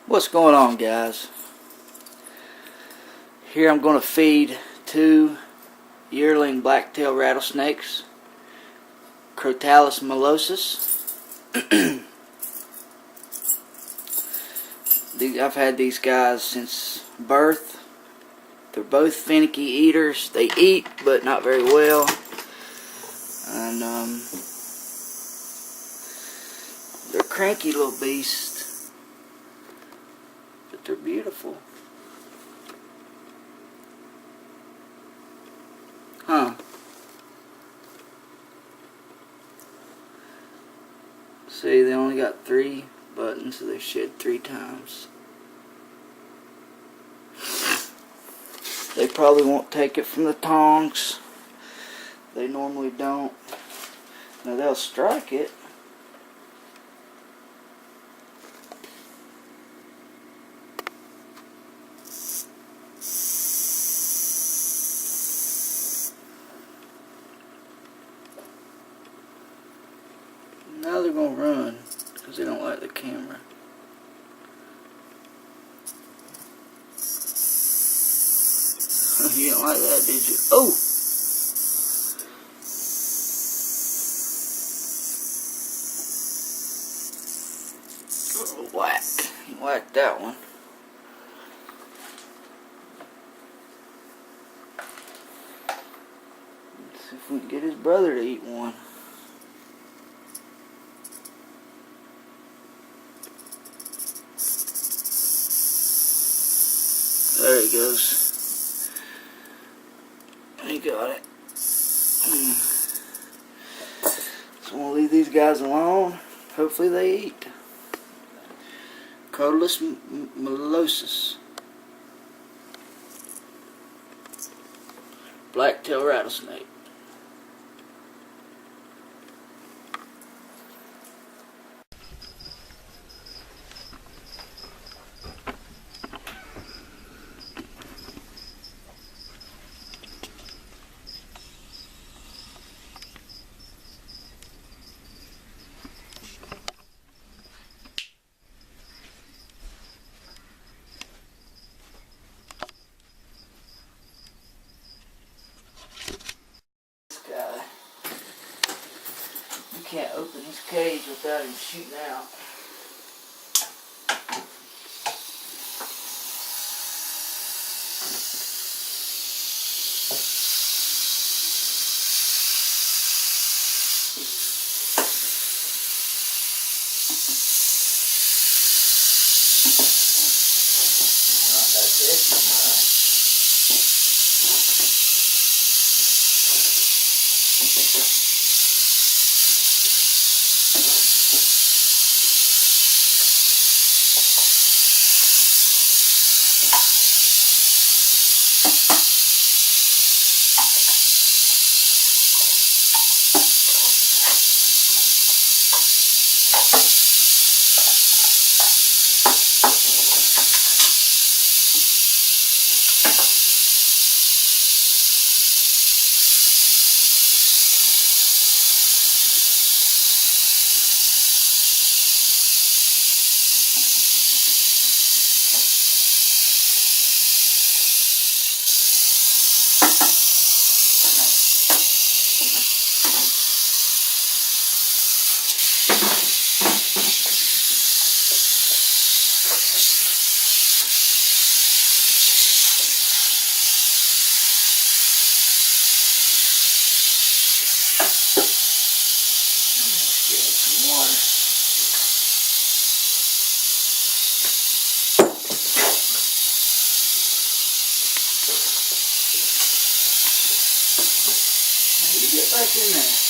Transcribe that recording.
What's going on, guys? Here I'm going to feed 2 yearling black-tailed rattlesnakes, Crotalus molossus. I've had these guys since birth. They're both finicky eaters. They eat, but not very well. And they're cranky little beasts, but they're beautiful. Huh. See, they only got 3 buttons, so they shed 3 times. They probably won't take it from the tongs. They normally don't. Now they'll strike it. Now they're going to run because they don't like the camera. You didn't like that, did you? Oh! Whack. He whacked that one. Let's see if we can get his brother to eat one. There he goes. He got it. So we'll leave these guys alone. Hopefully they eat. Crotalus molossus. Black-tailed rattlesnake. You can't open his cage without him shooting out. That's it. Get back in there.